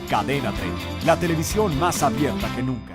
Cadena 30, la televisión más abierta que nunca.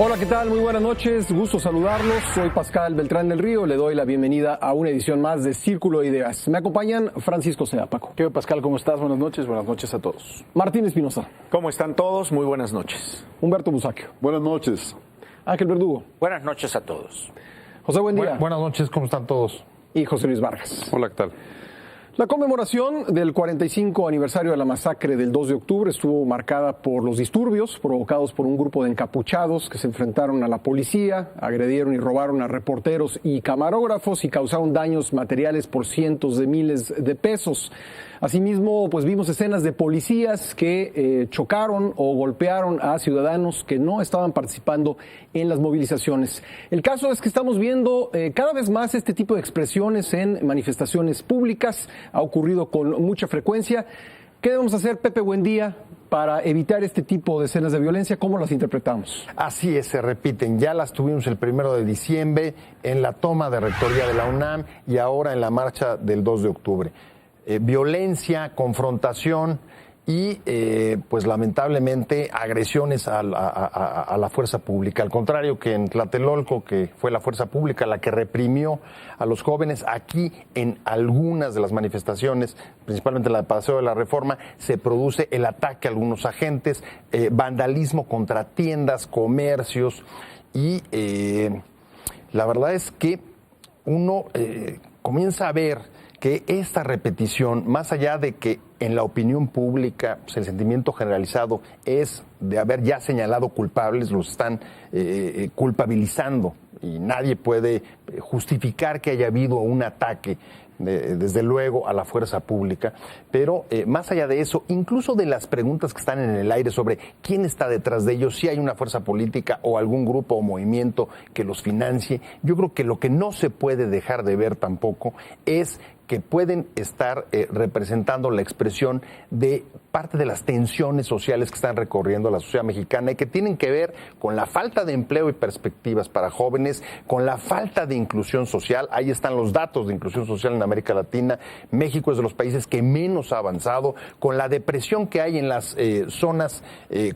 Hola, ¿qué tal? Muy buenas noches, gusto saludarlos. Soy Pascal Beltrán del Río, le doy la bienvenida a una edición más de Círculo de Ideas. Me acompañan Francisco Sea. Paco. ¿Qué tal, Pascal? ¿Cómo estás? Buenas noches a todos. Martín Espinosa. ¿Cómo están todos? Muy buenas noches. Humberto Busaquio. Buenas noches. Ángel Verdugo. Buenas noches a todos. José Buendía. Buenas noches, ¿cómo están todos? Y José Luis Vargas. Hola, ¿qué tal? La conmemoración del 45 aniversario de la masacre del 2 de octubre estuvo marcada por los disturbios provocados por un grupo de encapuchados que se enfrentaron a la policía, agredieron y robaron a reporteros y camarógrafos y causaron daños materiales por cientos de miles de pesos. Asimismo, pues vimos escenas de policías que chocaron o golpearon a ciudadanos que no estaban participando en las movilizaciones. El caso es que estamos viendo cada vez más este tipo de expresiones en manifestaciones públicas. Ha ocurrido con mucha frecuencia. ¿Qué debemos hacer, Pepe Buendía, para evitar este tipo de escenas de violencia? ¿Cómo las interpretamos? Así es, se repiten. Ya las tuvimos el 1 de diciembre en la toma de rectoría de la UNAM y ahora en la marcha del 2 de octubre. Violencia, confrontación y pues lamentablemente agresiones a la fuerza pública. Al contrario que en Tlatelolco, que fue la fuerza pública la que reprimió a los jóvenes, aquí en algunas de las manifestaciones, principalmente la de Paseo de la Reforma, se produce el ataque a algunos agentes, vandalismo contra tiendas, comercios y la verdad es que uno comienza a ver que esta repetición, más allá de que en la opinión pública pues, el sentimiento generalizado es de haber ya señalado culpables, los están culpabilizando y nadie puede justificar que haya habido un ataque desde luego a la fuerza pública, pero más allá de eso, incluso de las preguntas que están en el aire sobre quién está detrás de ellos, si hay una fuerza política o algún grupo o movimiento que los financie, yo creo que lo que no se puede dejar de ver tampoco es que pueden estar representando la expresión de parte de las tensiones sociales que están recorriendo la sociedad mexicana y que tienen que ver con la falta de empleo y perspectivas para jóvenes, con la falta de inclusión social. Ahí están los datos de inclusión social en América Latina. México es de los países que menos ha avanzado, con la depresión que hay en las zonas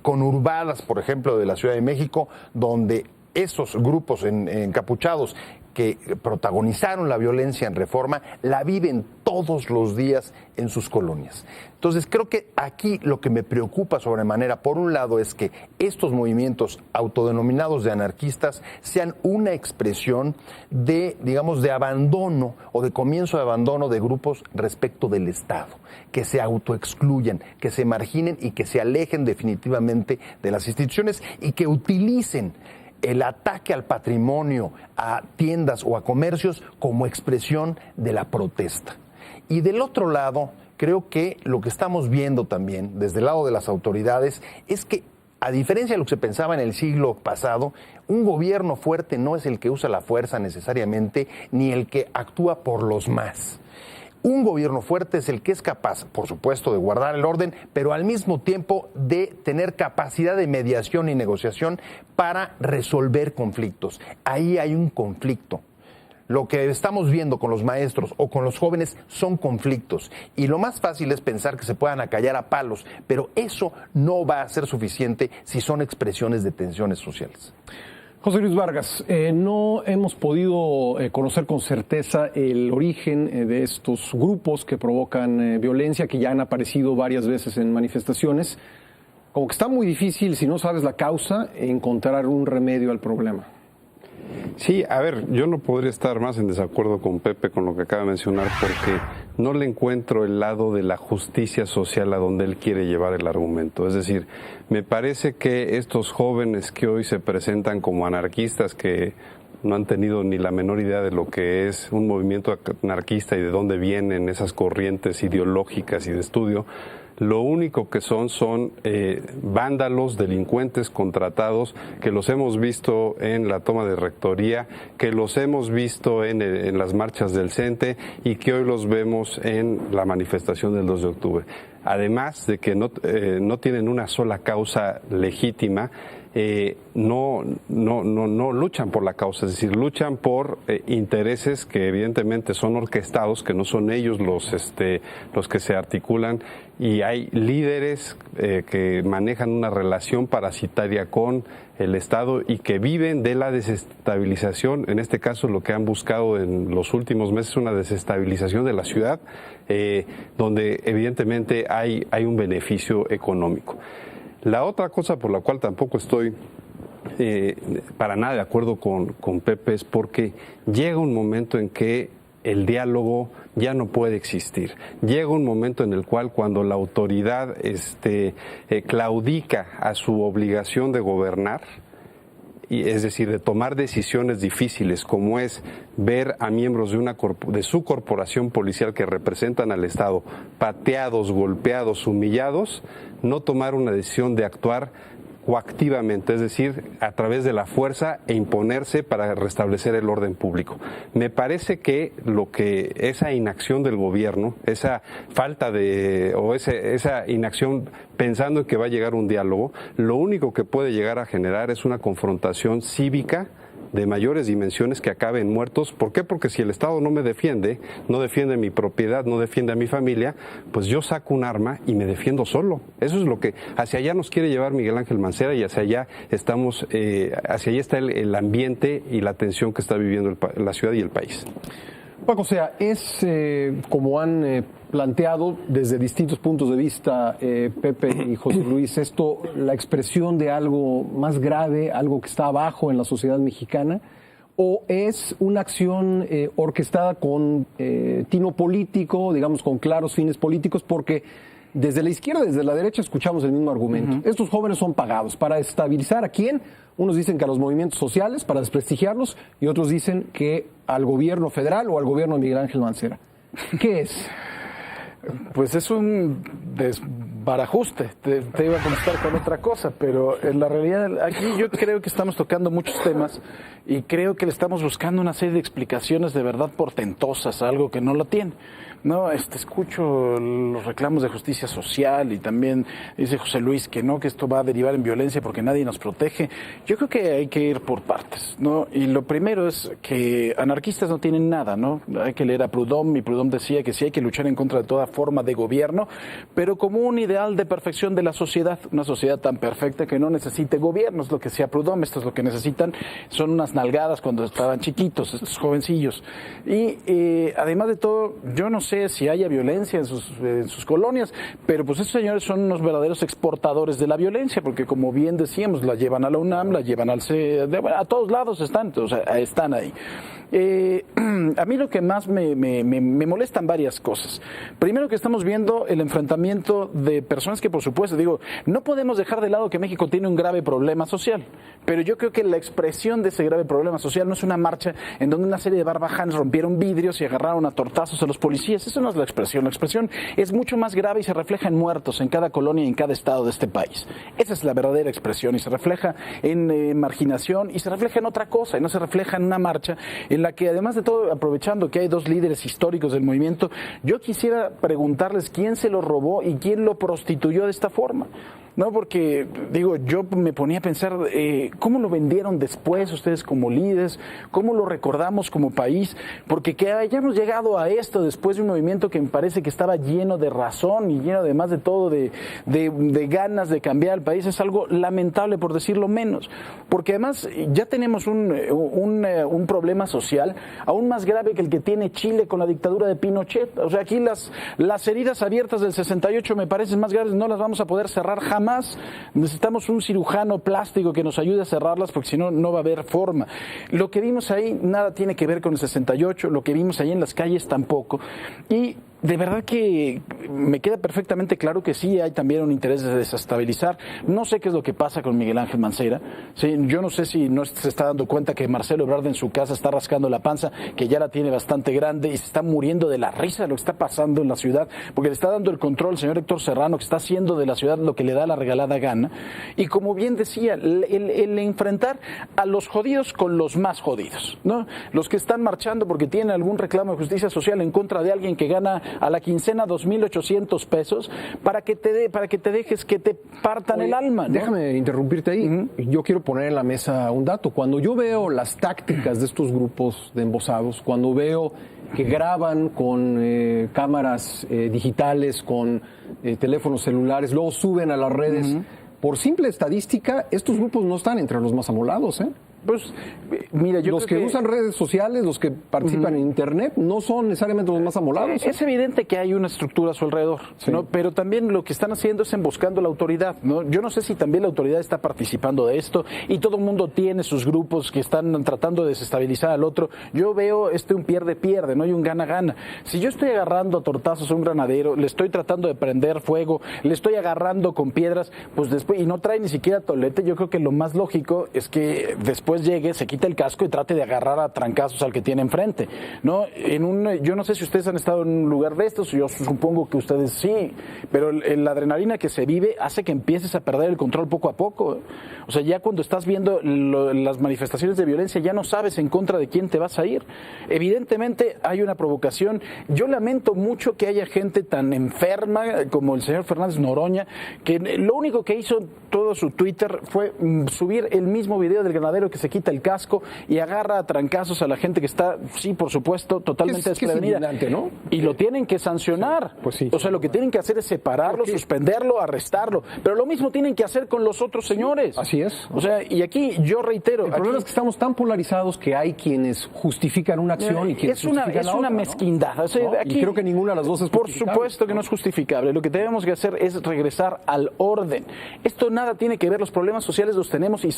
conurbadas, por ejemplo, de la Ciudad de México, donde esos grupos encapuchados que protagonizaron la violencia en Reforma, la viven todos los días en sus colonias. Entonces, creo que aquí lo que me preocupa sobremanera, por un lado, es que estos movimientos autodenominados de anarquistas sean una expresión de, digamos, de abandono o de comienzo de abandono de grupos respecto del Estado, que se autoexcluyan, que se marginen y que se alejen definitivamente de las instituciones y que utilicen el ataque al patrimonio, a tiendas o a comercios como expresión de la protesta. Y del otro lado, creo que lo que estamos viendo también desde el lado de las autoridades es que, a diferencia de lo que se pensaba en el siglo pasado, un gobierno fuerte no es el que usa la fuerza necesariamente, ni el que actúa por los más. Un gobierno fuerte es el que es capaz, por supuesto, de guardar el orden, pero al mismo tiempo de tener capacidad de mediación y negociación para resolver conflictos. Ahí hay un conflicto. Lo que estamos viendo con los maestros o con los jóvenes son conflictos. Y lo más fácil es pensar que se puedan acallar a palos, pero eso no va a ser suficiente si son expresiones de tensiones sociales. José Luis Vargas, no hemos podido conocer con certeza el origen de estos grupos que provocan violencia, que ya han aparecido varias veces en manifestaciones. Como que está muy difícil, si no sabes la causa, encontrar un remedio al problema. Sí, a ver, yo no podría estar más en desacuerdo con Pepe con lo que acaba de mencionar porque no le encuentro el lado de la justicia social a donde él quiere llevar el argumento. Es decir, me parece que estos jóvenes que hoy se presentan como anarquistas, que no han tenido ni la menor idea de lo que es un movimiento anarquista y de dónde vienen esas corrientes ideológicas y de estudio, lo único que son vándalos, delincuentes contratados, que los hemos visto en la toma de rectoría, que los hemos visto en las marchas del CENTE y que hoy los vemos en la manifestación del 2 de octubre. Además de que no tienen una sola causa legítima, no luchan por la causa, es decir, luchan por intereses que evidentemente son orquestados, que no son ellos los que se articulan, y hay líderes que manejan una relación parasitaria con el Estado y que viven de la desestabilización. En este caso, lo que han buscado en los últimos meses es una desestabilización de la ciudad, donde evidentemente hay un beneficio económico. La otra cosa por la cual tampoco estoy para nada de acuerdo con Pepe es porque llega un momento en que el diálogo ya no puede existir. Llega un momento en el cual, cuando la autoridad claudica a su obligación de gobernar, y es decir, de tomar decisiones difíciles, como es ver a miembros de su corporación policial que representan al Estado pateados, golpeados, humillados, no tomar una decisión de actuar coactivamente, es decir, a través de la fuerza e imponerse para restablecer el orden público. Me parece que esa inacción del gobierno, esa falta esa inacción pensando en que va a llegar un diálogo, lo único que puede llegar a generar es una confrontación cívica de mayores dimensiones que acaben muertos. ¿Por qué? Porque si el Estado no me defiende, no defiende mi propiedad, no defiende a mi familia, pues yo saco un arma y me defiendo solo. Eso es lo que hacia allá nos quiere llevar Miguel Ángel Mancera, y hacia allá hacia allá está el ambiente y la tensión que está viviendo la ciudad y el país. Paco, o sea, es como han planteado desde distintos puntos de vista Pepe y José Luis, esto la expresión de algo más grave, algo que está abajo en la sociedad mexicana, o es una acción orquestada con tino político, digamos, con claros fines políticos, porque desde la izquierda, desde la derecha escuchamos el mismo argumento. Estos jóvenes son pagados para estabilizar ¿a quién? Unos dicen que a los movimientos sociales, para desprestigiarlos, y otros dicen que al gobierno federal o al gobierno de Miguel Ángel Mancera. ¿Qué es? Pues es un desbarajuste. Te iba a contestar con otra cosa, pero en la realidad aquí yo creo que estamos tocando muchos temas y creo que le estamos buscando una serie de explicaciones de verdad portentosas a algo que no lo tiene. No, escucho los reclamos de justicia social y también dice José Luis que no, que esto va a derivar en violencia porque nadie nos protege. Yo creo que hay que ir por partes, ¿no? Y lo primero es que anarquistas no tienen nada, ¿no? Hay que leer a Proudhon, y Proudhon decía que sí hay que luchar en contra de toda forma de gobierno, pero como un ideal de perfección de la sociedad, una sociedad tan perfecta que no necesite gobierno, es lo que decía Proudhon. Esto es lo que necesitan, son unas nalgadas cuando estaban chiquitos, estos jovencillos. Y además de todo, yo no sé si haya violencia en sus colonias, pero pues estos señores son unos verdaderos exportadores de la violencia, porque como bien decíamos, la llevan a la UNAM, la llevan a todos lados están, o sea, están ahí. A mí lo que más me molestan varias cosas. Primero, que estamos viendo el enfrentamiento de personas que, por supuesto, no podemos dejar de lado que México tiene un grave problema social, pero yo creo que la expresión de ese grave problema social no es una marcha en donde una serie de barbajanes rompieron vidrios y agarraron a tortazos a los policías. Eso no es la expresión. La expresión es mucho más grave y se refleja en muertos en cada colonia y en cada estado de este país. Esa es la verdadera expresión, y se refleja en marginación, y se refleja en otra cosa, y no se refleja en una marcha en la que, además de todo, aprovechando que hay dos líderes históricos del movimiento, yo quisiera preguntarles quién se lo robó y quién lo prostituyó de esta forma. No, porque, yo me ponía a pensar, ¿cómo lo vendieron después ustedes como líderes? ¿Cómo lo recordamos como país? Porque que hayamos llegado a esto después de un movimiento que me parece que estaba lleno de razón y lleno, además de todo, de ganas de cambiar el país, es algo lamentable, por decirlo menos. Porque además ya tenemos un problema social aún más grave que el que tiene Chile con la dictadura de Pinochet. O sea, aquí las heridas abiertas del 68 me parecen más graves, no las vamos a poder cerrar jamás. Necesitamos un cirujano plástico que nos ayude a cerrarlas, porque si no, no va a haber forma. Lo que vimos ahí nada tiene que ver con el 68, lo que vimos ahí en las calles tampoco. Y de verdad que me queda perfectamente claro que sí hay también un interés de desestabilizar. No sé qué es lo que pasa con Miguel Ángel Mancera. ¿Sí? Yo no sé si no se está dando cuenta que Marcelo Ebrard en su casa está rascando la panza, que ya la tiene bastante grande y se está muriendo de la risa de lo que está pasando en la ciudad, porque le está dando el control al señor Héctor Serrano, que está haciendo de la ciudad lo que le da la regalada gana. Y como bien decía, el enfrentar a los jodidos con los más jodidos, ¿no? Los que están marchando porque tienen algún reclamo de justicia social en contra de alguien que gana a la quincena 2,800 pesos, para que te dejes que te partan el alma, ¿no? Déjame interrumpirte ahí. Yo quiero poner en la mesa un dato. Cuando yo veo las tácticas de estos grupos de embosados, cuando veo que graban con cámaras digitales, con teléfonos celulares, luego suben a las redes, por simple estadística, estos grupos no están entre los más amolados, ¿eh? Pues, mira, yo los creo que usan redes sociales, los que participan en Internet, no son necesariamente los más amolados. Es evidente que hay una estructura a su alrededor, sí, ¿no? Pero también lo que están haciendo es emboscando la autoridad, ¿no? Yo no sé si también la autoridad está participando de esto y todo el mundo tiene sus grupos que están tratando de desestabilizar al otro. Yo veo un pierde-pierde, no hay un gana-gana. Si yo estoy agarrando a tortazos a un granadero, le estoy tratando de prender fuego, le estoy agarrando con piedras, pues después, y no trae ni siquiera tolete, yo creo que lo más lógico es que después llegue, se quite el casco y trate de agarrar a trancazos al que tiene enfrente, ¿no? Yo no sé si ustedes han estado en un lugar de estos, yo supongo que ustedes sí, pero la adrenalina que se vive hace que empieces a perder el control poco a poco. O sea, ya cuando estás viendo las manifestaciones de violencia, ya no sabes en contra de quién te vas a ir. Evidentemente hay una provocación. Yo lamento mucho que haya gente tan enferma como el señor Fernández Noroña, que lo único que hizo en todo su Twitter fue subir el mismo video del granadero que se quita el casco y agarra a trancazos a la gente que está, sí, por supuesto, totalmente desprevenida. ¿No? Y lo tienen que sancionar. Sí, pues sí. O sea, lo que tienen que hacer es separarlo, suspenderlo, arrestarlo. Pero lo mismo tienen que hacer con los otros señores. Así es. O sea, y aquí yo reitero. El problema es que estamos tan polarizados que hay quienes justifican una acción y quienes justifican la otra. Es una mezquindad. O sea, ¿no? aquí, y creo que ninguna de las dos es por justificable. supuesto que no es justificable. Lo que tenemos que hacer es regresar al orden. Esto nada tiene que ver, los problemas sociales los tenemos y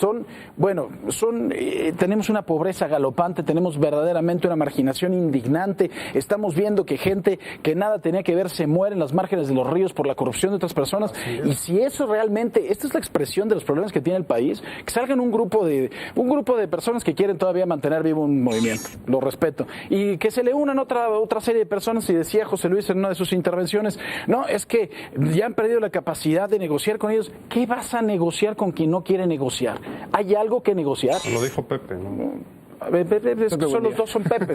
tenemos una pobreza galopante, tenemos verdaderamente una marginación indignante, estamos viendo que gente que nada tenía que ver se muere en las márgenes de los ríos por la corrupción de otras personas, y si eso realmente, esta es la expresión de los problemas que tiene el país, que salgan un grupo de personas que quieren todavía mantener vivo un movimiento, lo respeto, y que se le unan otra serie de personas, y decía José Luis en una de sus intervenciones, no, es que ya han perdido la capacidad de negociar con ellos. ¿Qué vas a negociar con quien no quiere negociar? ¿Hay algo que negociar? Lo dijo Pepe, ¿no? Los dos son Pepe.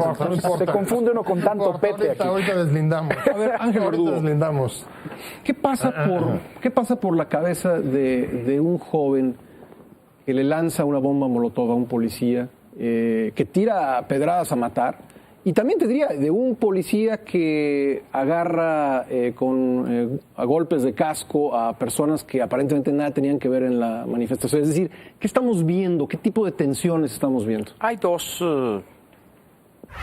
Se confunde uno con tanto Pepe aquí. Ahorita deslindamos. A ver, Ángel Verdugo, deslindamos. ¿Qué pasa por la cabeza de un joven que le lanza una bomba molotov a un policía, que tira pedradas a matar? Y también te diría, de un policía que agarra a golpes de casco a personas que aparentemente nada tenían que ver en la manifestación. Es decir, ¿qué estamos viendo? ¿Qué tipo de tensiones estamos viendo? Hay dos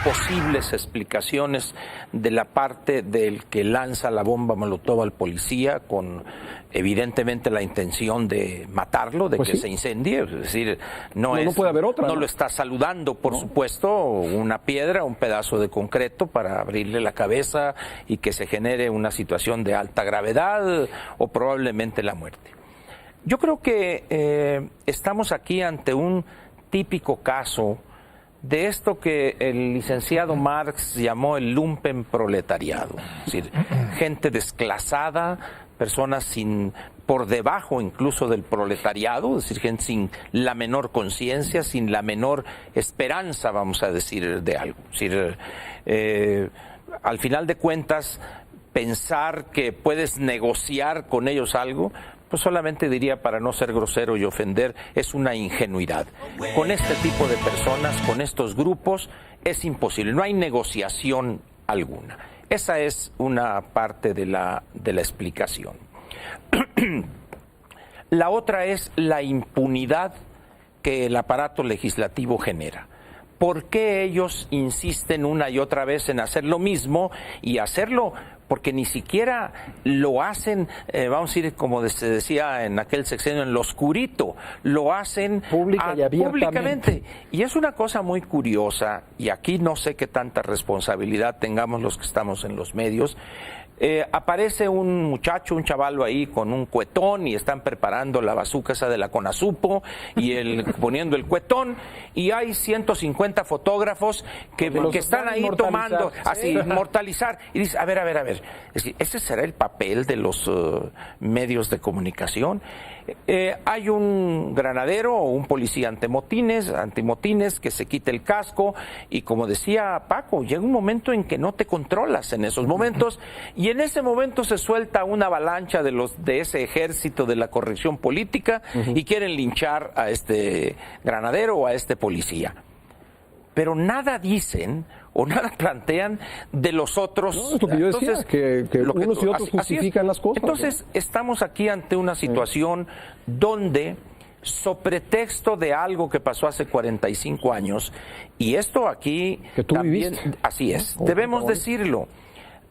posibles explicaciones de la parte del que lanza la bomba molotov al policía con evidentemente la intención de matarlo, de pues que sí, se incendie, es decir, no puede haber otra, no lo está saludando, por supuesto, una piedra, un pedazo de concreto para abrirle la cabeza y que se genere una situación de alta gravedad o probablemente la muerte. Yo creo que estamos aquí ante un típico caso de esto que el licenciado Marx llamó el lumpenproletariado, es decir, gente desclasada, personas por debajo incluso del proletariado, es decir, gente sin la menor conciencia, sin la menor esperanza, vamos a decir, de algo. Es decir, al final de cuentas, pensar que puedes negociar con ellos algo, pues solamente diría, para no ser grosero y ofender, es una ingenuidad. Con este tipo de personas, con estos grupos, es imposible, no hay negociación alguna. Esa es una parte de la explicación. La otra es la impunidad que el aparato legislativo genera. ¿Por qué ellos insisten una y otra vez en hacer lo mismo y hacerlo porque ni siquiera lo hacen, vamos a decir, como se decía en aquel sexenio, en lo oscurito, lo hacen Pública y abiertamente. públicamente. Y es una cosa muy curiosa, y aquí no sé qué tanta responsabilidad tengamos los que estamos en los medios. Aparece un muchacho, un chavalo ahí con un cuetón y están preparando la bazuca esa de la Conasupo y poniendo el cuetón, y hay 150 fotógrafos que están ahí tomando, así, inmortalizar. Y dice, a ver. Es decir, ¿ese será el papel de los medios de comunicación? Hay un granadero o un policía antimotines que se quite el casco, y como decía Paco, llega un momento en que no te controlas en esos momentos, y en ese momento se suelta una avalancha de ese ejército de la corrección política y quieren linchar a este granadero o a este policía. Pero nada dicen o nada plantean de los otros. No, es lo que yo decía, que unos y otros justifican las cosas. Entonces, estamos aquí ante una situación donde, so pretexto de algo que pasó hace 45 años, y esto aquí que tú también, viviste. así es, debemos decirlo,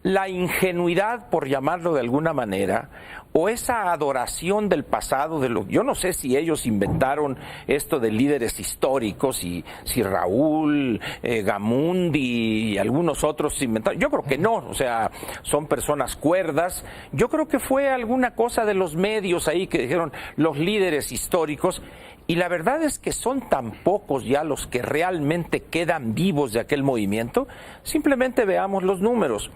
la ingenuidad, por llamarlo de alguna manera, o esa adoración del pasado, yo no sé si ellos inventaron esto de líderes históricos, y si Raúl, Gamundi y algunos otros inventaron. Yo creo que no, o sea, son personas cuerdas. Yo creo que fue alguna cosa de los medios ahí que dijeron los líderes históricos. Y la verdad es que son tan pocos ya los que realmente quedan vivos de aquel movimiento. Simplemente veamos los números.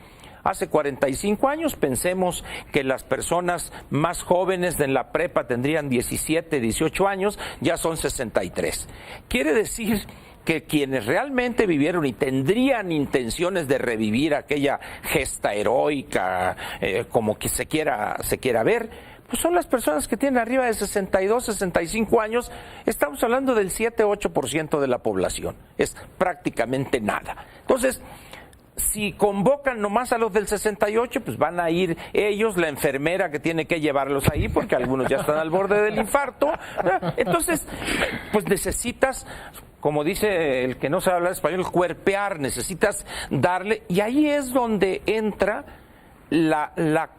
Hace 45 años, pensemos que las personas más jóvenes de la prepa tendrían 17, 18 años, ya son 63. Quiere decir que quienes realmente vivieron y tendrían intenciones de revivir aquella gesta heroica, como que se quiera ver, pues son las personas que tienen arriba de 62, 65 años. Estamos hablando del 7-8% de la población. Es prácticamente nada. Entonces, si convocan nomás a los del 68, pues van a ir ellos, la enfermera que tiene que llevarlos ahí, porque algunos ya están al borde del infarto. Entonces, pues necesitas, como dice el que no sabe hablar español, cuerpear, necesitas darle, y ahí es donde entra la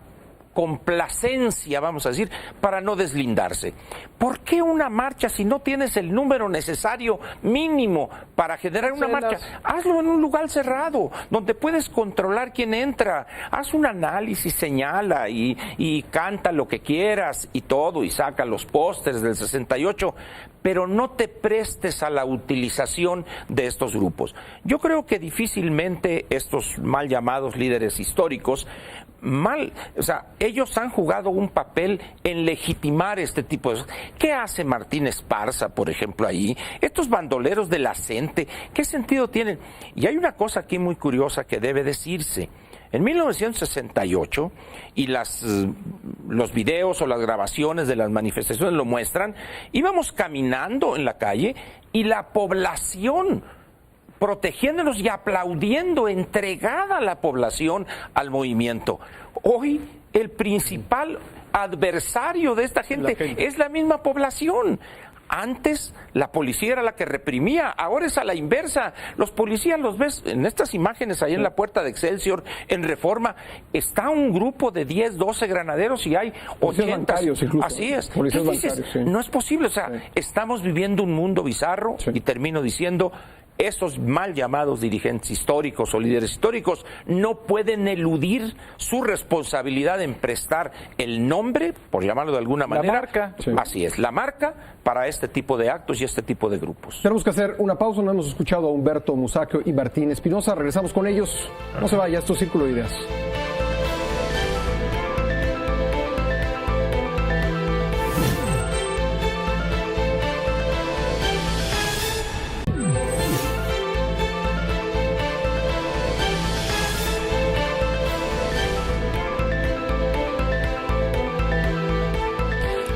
complacencia, vamos a decir, para no deslindarse. ¿Por qué una marcha si no tienes el número necesario mínimo para generar una marcha? Hazlo en un lugar cerrado, donde puedes controlar quién entra. Haz un análisis, señala y canta lo que quieras y todo, y saca los pósters del 68, pero no te prestes a la utilización de estos grupos. Yo creo que difícilmente estos mal llamados líderes históricos, o sea, ellos han jugado un papel en legitimar este tipo de cosas. ¿Qué hace Martín Esparza, por ejemplo, ahí? Estos bandoleros de la CENTE, ¿qué sentido tienen? Y hay una cosa aquí muy curiosa que debe decirse. En 1968, y los videos o las grabaciones de las manifestaciones lo muestran, íbamos caminando en la calle y la población protegiéndonos y aplaudiendo, entregada la población al movimiento. Hoy el principal adversario de esta gente es la misma población. Antes la policía era la que reprimía, ahora es a la inversa. Los policías los ves en estas imágenes ahí en la puerta de Excelsior, en Reforma, está un grupo de 10, 12 granaderos y hay 80. Así es. Entonces dices, no es posible, o sea, estamos viviendo un mundo bizarro, y termino diciendo, esos mal llamados dirigentes históricos o líderes históricos no pueden eludir su responsabilidad en prestar el nombre, por llamarlo de alguna manera, la marca. Así es, la marca para este tipo de actos y este tipo de grupos. Tenemos que hacer una pausa, no hemos escuchado a Humberto Musacchio y Martín Espinosa, regresamos con ellos, no se vaya, esto es Círculo de Ideas.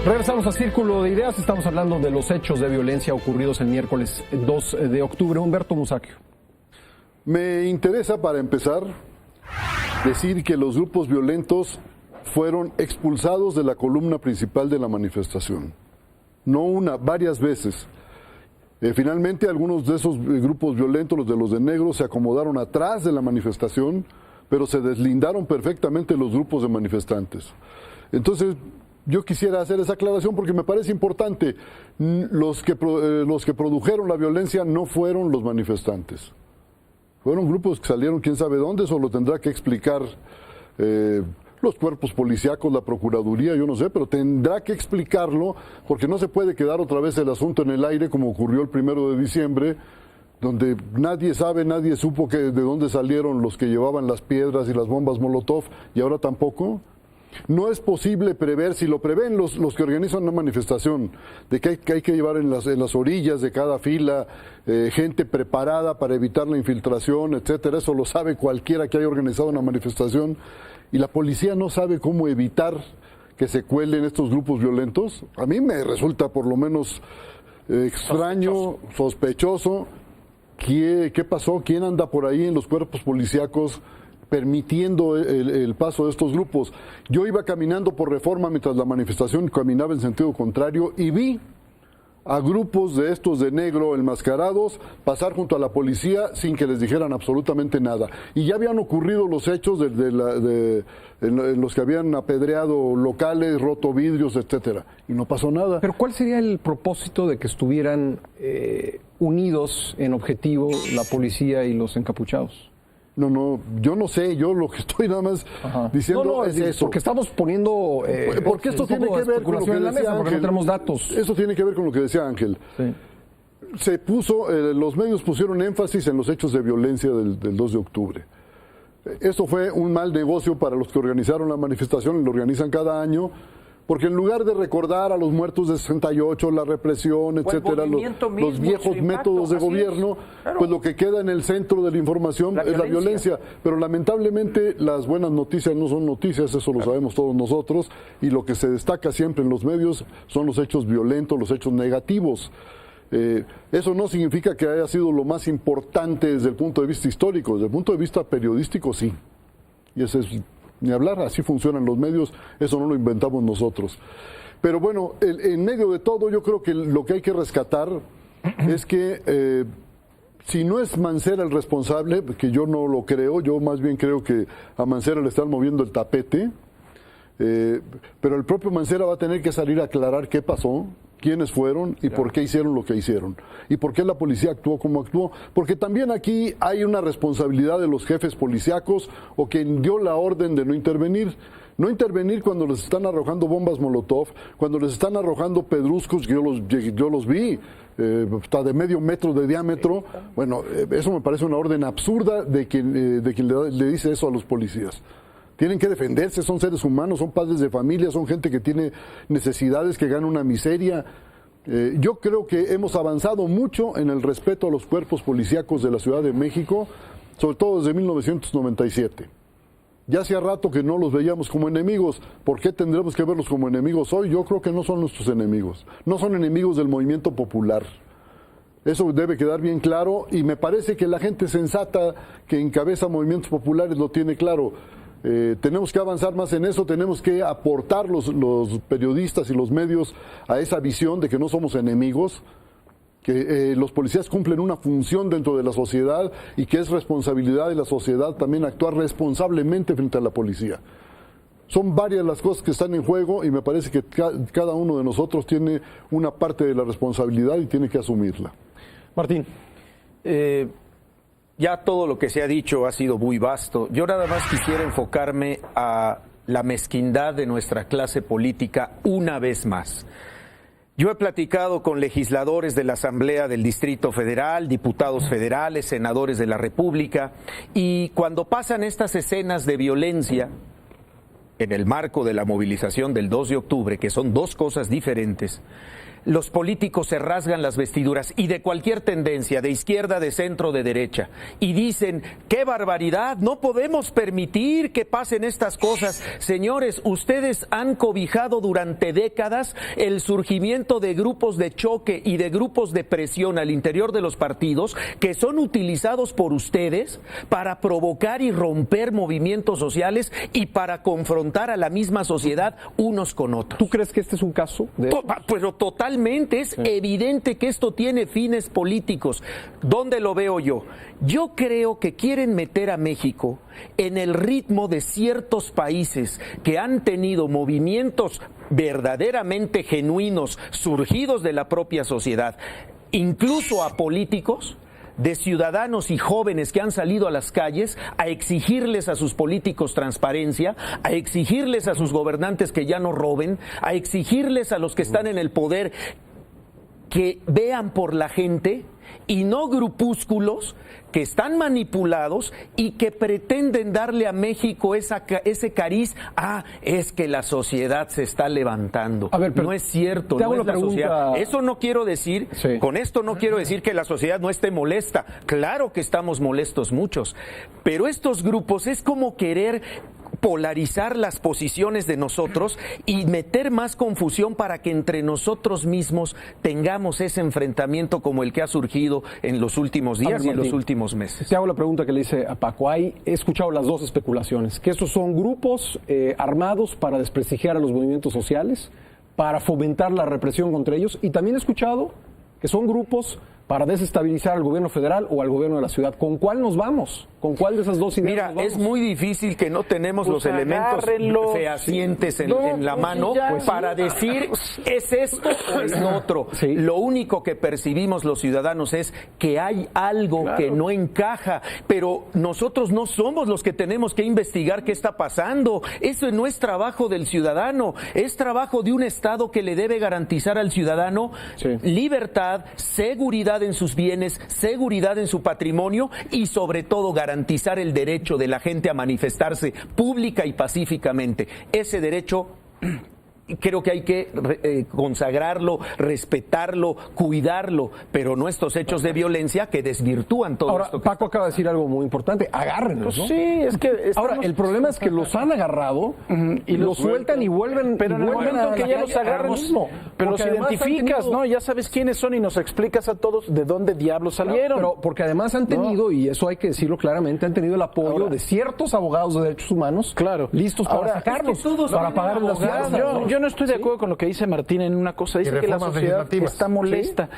Regresamos a Círculo de Ideas, estamos hablando de los hechos de violencia ocurridos el miércoles 2 de octubre. Humberto Musacchio. Me interesa, para empezar, decir que los grupos violentos fueron expulsados de la columna principal de la manifestación. No una, varias veces. Finalmente, algunos de esos grupos violentos, los de negro, se acomodaron atrás de la manifestación pero se deslindaron perfectamente los grupos de manifestantes. Entonces, yo quisiera hacer esa aclaración porque me parece importante. Los que produjeron la violencia no fueron los manifestantes. Fueron grupos que salieron quién sabe dónde, eso lo tendrá que explicar los cuerpos policíacos, la Procuraduría, yo no sé, pero tendrá que explicarlo porque no se puede quedar otra vez el asunto en el aire como ocurrió el 1 de diciembre, donde nadie sabe, nadie supo de dónde salieron los que llevaban las piedras y las bombas Molotov y ahora tampoco. No es posible prever, si lo prevén los que organizan una manifestación, de que hay que llevar en las orillas de cada fila gente preparada para evitar la infiltración, etcétera. Eso lo sabe cualquiera que haya organizado una manifestación. Y la policía no sabe cómo evitar que se cuelen estos grupos violentos. A mí me resulta por lo menos extraño, sospechoso. ¿Qué pasó? ¿Quién anda por ahí en los cuerpos policíacos permitiendo el paso de estos grupos? Yo iba caminando por Reforma mientras la manifestación caminaba en sentido contrario y vi a grupos de estos de negro enmascarados pasar junto a la policía sin que les dijeran absolutamente nada. Y ya habían ocurrido los hechos en los que habían apedreado locales, roto vidrios, etcétera, y no pasó nada. Pero ¿cuál sería el propósito de que estuvieran unidos en objetivo la policía y los encapuchados? No, yo no sé, yo lo que estoy nada más diciendo es eso. Porque estamos poniendo porque esto tiene que ver con lo que en la mesa, porque no tenemos datos. Eso tiene que ver con lo que decía Ángel. Sí. Los medios pusieron énfasis en los hechos de violencia del 2 de octubre. Esto fue un mal negocio para los que organizaron la manifestación y lo organizan cada año. Porque en lugar de recordar a los muertos de 68, la represión, etcétera, los viejos métodos de gobierno, claro, pues lo que queda en el centro de la información es la violencia. Pero lamentablemente las buenas noticias no son noticias, eso lo sabemos todos nosotros, y lo que se destaca siempre en los medios son los hechos violentos, los hechos negativos. Eso no significa que haya sido lo más importante desde el punto de vista histórico, desde el punto de vista periodístico sí. Y ese es... Ni hablar, así funcionan los medios, eso no lo inventamos nosotros. Pero bueno, en medio de todo yo creo que lo que hay que rescatar es que si no es Mancera el responsable, que yo no lo creo, yo más bien creo que a Mancera le están moviendo el tapete, pero el propio Mancera va a tener que salir a aclarar qué pasó, quiénes fueron y por qué hicieron lo que hicieron. Y por qué la policía actuó como actuó. Porque también aquí hay una responsabilidad de los jefes policíacos o quien dio la orden de no intervenir. No intervenir cuando les están arrojando bombas Molotov, cuando les están arrojando pedruscos, yo los vi, hasta de medio metro de diámetro. Bueno, eso me parece una orden absurda de quien le dice eso a los policías. Tienen que defenderse, son seres humanos, son padres de familia, son gente que tiene necesidades, que gana una miseria. Yo creo que hemos avanzado mucho en el respeto a los cuerpos policíacos de la Ciudad de México, sobre todo desde 1997. Ya hacía rato que no los veíamos como enemigos. ¿Por qué tendremos que verlos como enemigos hoy? Yo creo que no son nuestros enemigos. No son enemigos del movimiento popular. Eso debe quedar bien claro y me parece que la gente sensata que encabeza movimientos populares lo tiene claro. Tenemos que avanzar más en eso, tenemos que aportar los periodistas y los medios a esa visión de que no somos enemigos, que los policías cumplen una función dentro de la sociedad y que es responsabilidad de la sociedad también actuar responsablemente frente a la policía. Son varias las cosas que están en juego y me parece que cada uno de nosotros tiene una parte de la responsabilidad y tiene que asumirla. Martín. Ya todo lo que se ha dicho ha sido muy vasto. Yo nada más quisiera enfocarme a la mezquindad de nuestra clase política una vez más. Yo he platicado con legisladores de la Asamblea del Distrito Federal, diputados federales, senadores de la República, y cuando pasan estas escenas de violencia en el marco de la movilización del 2 de octubre, que son dos cosas diferentes, los políticos se rasgan las vestiduras y de cualquier tendencia, de izquierda, de centro, de derecha, y dicen, ¡qué barbaridad! No podemos permitir que pasen estas cosas. Señores, ustedes han cobijado durante décadas el surgimiento de grupos de choque y de grupos de presión al interior de los partidos que son utilizados por ustedes para provocar y romper movimientos sociales y para confrontar a la misma sociedad unos con otros. ¿Tú crees que este es un caso de...? Pero totalmente. totalmente, es evidente que esto tiene fines políticos. ¿Dónde lo veo yo? Yo creo que quieren meter a México en el ritmo de ciertos países que han tenido movimientos verdaderamente genuinos, surgidos de la propia sociedad, incluso a políticos, de ciudadanos y jóvenes que han salido a las calles a exigirles a sus políticos transparencia, a exigirles a sus gobernantes que ya no roben, a exigirles a los que están en el poder que vean por la gente y no grupúsculos que están manipulados y que pretenden darle a México ese cariz. Es que la sociedad se está levantando. A ver, pero no es cierto, te hago no es la la pregunta. sociedad. Eso no quiero decir, Sí. con esto no quiero decir que la sociedad no esté molesta. Claro que estamos molestos muchos, pero estos grupos es como querer polarizar las posiciones de nosotros y meter más confusión para que entre nosotros mismos tengamos ese enfrentamiento como el que ha surgido en los últimos días y en los Martín, últimos meses. Te hago la pregunta que le hice a Paco. He escuchado las dos especulaciones, que estos son grupos armados para desprestigiar a los movimientos sociales, para fomentar la represión contra ellos, y también he escuchado que son grupos para desestabilizar al gobierno federal o al gobierno de la ciudad. ¿Con cuál nos vamos? ¿Con cuál de esas dos ideas Mira, nos vamos? es muy difícil que no tenemos Pues los elementos agárrenlos. fehacientes en la pues mano ya. para decir es esto o es lo otro. Sí. Lo único que percibimos los ciudadanos es que hay algo que no encaja, pero nosotros no somos los que tenemos que investigar qué está pasando. Eso no es trabajo del ciudadano, es trabajo de un Estado que le debe garantizar al ciudadano libertad, seguridad en sus bienes, seguridad en su patrimonio y sobre todo garantizar el derecho de la gente a manifestarse pública y pacíficamente. Ese derecho creo que hay que consagrarlo, respetarlo, cuidarlo, pero no estos hechos de violencia que desvirtúan todo Ahora, esto. Paco acaba de decir algo muy importante. Agárrenlos, ¿no? Sí, es que Ahora, el problema es que los han agarrado y los sueltan y vuelven. Pero en el momento que ya los agarran, pero los identificas, ¿no? Ya sabes quiénes son y nos explicas a todos de dónde diablos salieron. Pero porque además han tenido, y eso hay que decirlo claramente, han tenido el apoyo de ciertos abogados de derechos humanos listos para sacarlos, para pagar las fianzas. Yo no estoy de acuerdo con lo que dice Martín en una cosa. Dice que la sociedad está molesta.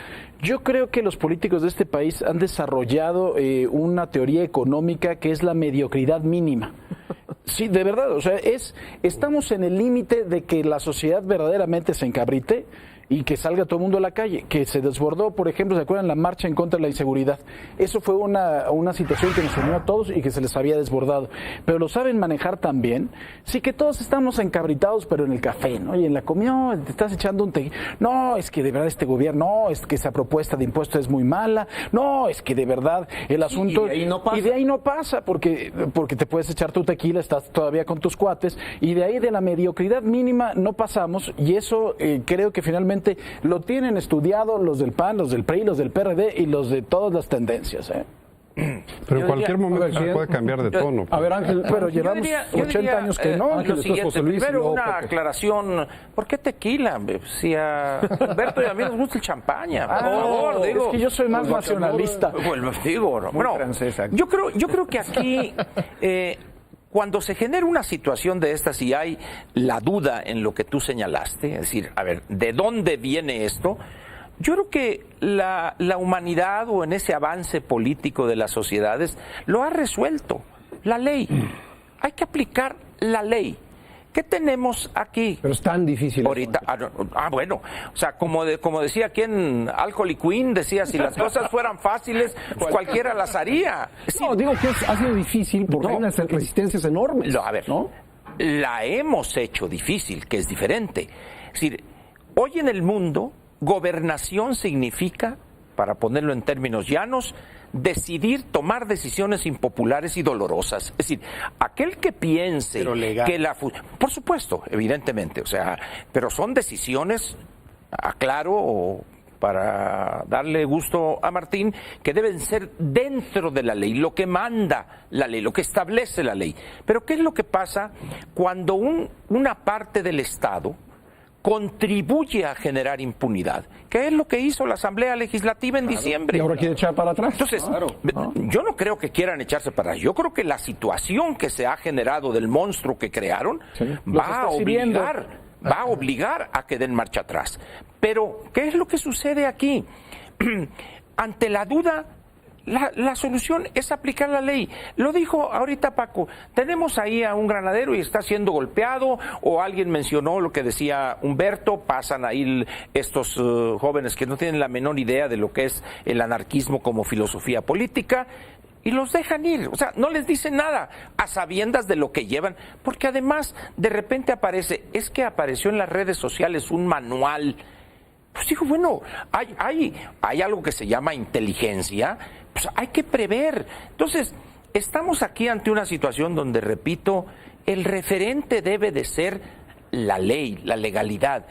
Yo creo que los políticos de este país han desarrollado una teoría económica que es la mediocridad mínima. Sí, de verdad, o sea, estamos en el límite de que la sociedad verdaderamente se encabrite y que salga todo el mundo a la calle, que se desbordó, por ejemplo, ¿se acuerdan la marcha en contra de la inseguridad? Eso fue una situación que nos unió a todos y que se les había desbordado. Pero lo saben manejar también. Sí que todos estamos encabritados, pero en el café, ¿no? Y en la comida, no, te estás echando un té. No, es que de verdad este gobierno, no, es que esa propuesta de impuestos es muy mala. No, es que de verdad el asunto... y de ahí no pasa. Y de ahí no pasa, porque te puedes echar tu tequila, estás todavía con tus cuates, y de ahí de la mediocridad mínima no pasamos, y eso creo que finalmente lo tienen estudiado los del PAN, los del PRI, los del PRD y los de todas las tendencias. Pero en cualquier momento se puede cambiar de tono. A ver, Ángel, pero llevamos 80 años que no. Ángel, Lo después siguiente, José Luis, y primero luego una Pepe. aclaración. ¿Por qué tequila? Si a Humberto y a mí nos gusta el champaña, por favor, digo. Es que yo soy más nacionalista. Bueno, digo, no. Bueno, francesa. yo creo que aquí cuando se genera una situación de estas y hay la duda en lo que tú señalaste, es decir, a ver, ¿de dónde viene esto? Yo creo que la humanidad o en ese avance político de las sociedades lo ha resuelto, la ley. Hay que aplicar la ley. ¿Qué tenemos aquí? Pero es tan difícil. Ahorita, bueno, o sea, como decía aquí en Alcohol y Queen, decía, si las cosas fueran fáciles, pues cualquiera las haría. No, digo que ha sido difícil porque hay unas resistencias enormes. A ver, ¿no? La hemos hecho difícil, que es diferente. Es decir, hoy en el mundo, gobernación significa, para ponerlo en términos llanos, decidir tomar decisiones impopulares y dolorosas. Es decir, aquel que piense que por supuesto, evidentemente, o sea, pero son decisiones, aclaro, para darle gusto a Martín, que deben ser dentro de la ley, lo que manda la ley, lo que establece la ley. Pero ¿qué es lo que pasa cuando una parte del Estado contribuye a generar impunidad? ¿Qué es lo que hizo la Asamblea Legislativa en diciembre? Y ahora quiere echar para atrás. Entonces, yo no creo que quieran echarse para atrás. Yo creo que la situación que se ha generado del monstruo que crearon va a obligar va a obligar a que den marcha atrás. Pero, ¿qué es lo que sucede aquí? Ante la duda, la solución es aplicar la ley. Lo dijo ahorita Paco, tenemos ahí a un granadero y está siendo golpeado, o alguien mencionó lo que decía Humberto, pasan ahí estos jóvenes que no tienen la menor idea de lo que es el anarquismo como filosofía política, y los dejan ir, o sea, no les dicen nada, a sabiendas de lo que llevan, porque además de repente apareció en las redes sociales un manual. Pues digo, bueno, hay algo que se llama inteligencia, pues hay que prever. Entonces, estamos aquí ante una situación donde, repito, el referente debe de ser la ley, la legalidad.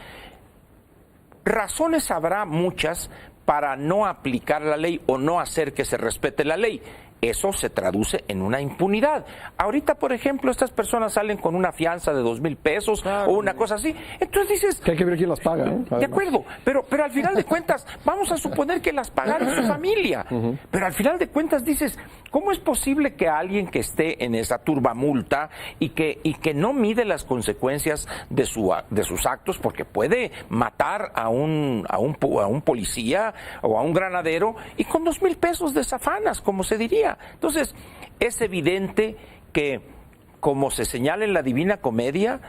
Razones habrá muchas para no aplicar la ley o no hacer que se respete la ley. Eso se traduce en una impunidad. Ahorita, por ejemplo, estas personas salen con una fianza de 2,000 pesos o una cosa así. Entonces dices... Que hay que ver quién las paga, ¿no? De acuerdo, pero al final de cuentas, vamos a suponer que las pagaron su familia. Pero al final de cuentas dices, ¿cómo es posible que alguien que esté en esa turbamulta y que no mide las consecuencias de sus actos, porque puede matar a un policía o a un granadero, y con 2,000 pesos de zafanas, como se diría? Entonces, es evidente que, como se señala en la Divina Comedia,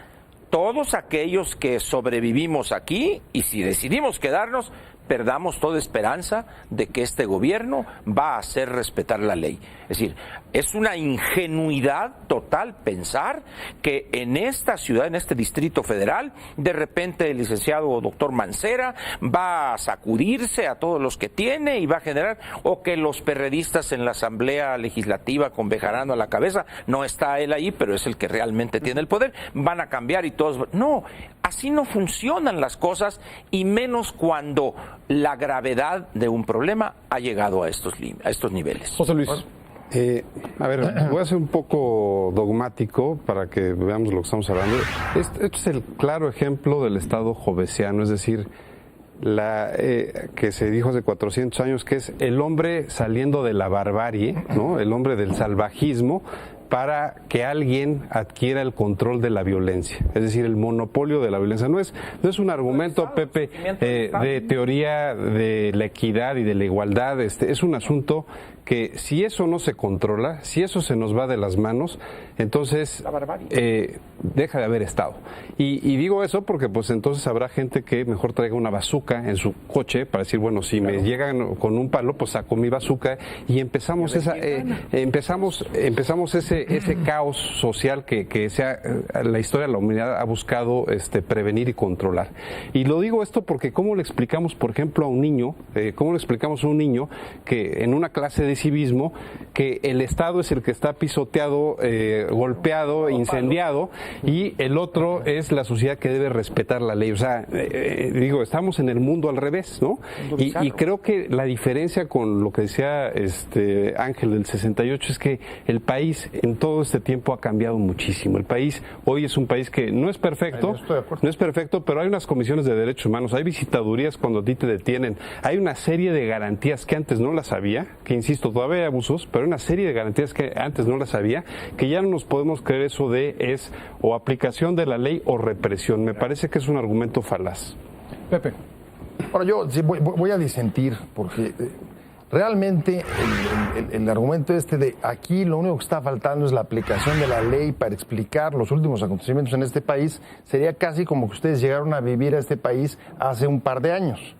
todos aquellos que sobrevivimos aquí, y si decidimos quedarnos, perdamos toda esperanza de que este gobierno va a hacer respetar la ley. Es decir, es una ingenuidad total pensar que en esta ciudad, en este Distrito Federal, de repente el licenciado doctor Mancera va a sacudirse a todos los que tiene y va a generar, o que los perredistas en la Asamblea Legislativa con Bejarano a la cabeza, no está él ahí, pero es el que realmente tiene el poder, van a cambiar y todos... No, así no funcionan las cosas, y menos cuando la gravedad de un problema ha llegado a estos niveles. José Luis. A ver, voy a ser un poco dogmático para que veamos lo que estamos hablando. Esto es el claro ejemplo del Estado jovesiano, es decir, que se dijo hace 400 años, que es el hombre saliendo de la barbarie, ¿no? El hombre del salvajismo, para que alguien adquiera el control de la violencia, es decir, el monopolio de la violencia. No es un argumento, Pepe, de teoría de la equidad y de la igualdad. Es un asunto que, si eso no se controla, si eso se nos va de las manos, entonces deja de haber Estado. Y digo eso porque pues entonces habrá gente que mejor traiga una bazuca en su coche para decir, bueno, si me llegan con un palo, pues saco mi bazuca, y empezamos ese caos social que la historia de la humanidad ha buscado prevenir y controlar. Y lo digo esto porque ¿cómo le explicamos, por ejemplo, a un niño, que en una clase de civismo, que el Estado es el que está pisoteado, golpeado, incendiado, y el otro es la sociedad que debe respetar la ley? O sea, estamos en el mundo al revés, ¿no? Y creo que la diferencia con lo que decía Ángel del 68 es que el país en todo este tiempo ha cambiado muchísimo. El país hoy es un país que no es perfecto, pero hay unas comisiones de derechos humanos, hay visitadurías cuando a ti te detienen, hay una serie de garantías que antes no las había, que insisto, todavía hay abusos, pero hay una serie de garantías que antes no las había, que ya no nos podemos creer eso de es o aplicación de la ley o represión. Me parece que es un argumento falaz. Pepe. Ahora yo sí voy a disentir, porque realmente el argumento de aquí lo único que está faltando es la aplicación de la ley para explicar los últimos acontecimientos en este país, sería casi como que ustedes llegaron a vivir a este país hace un par de años.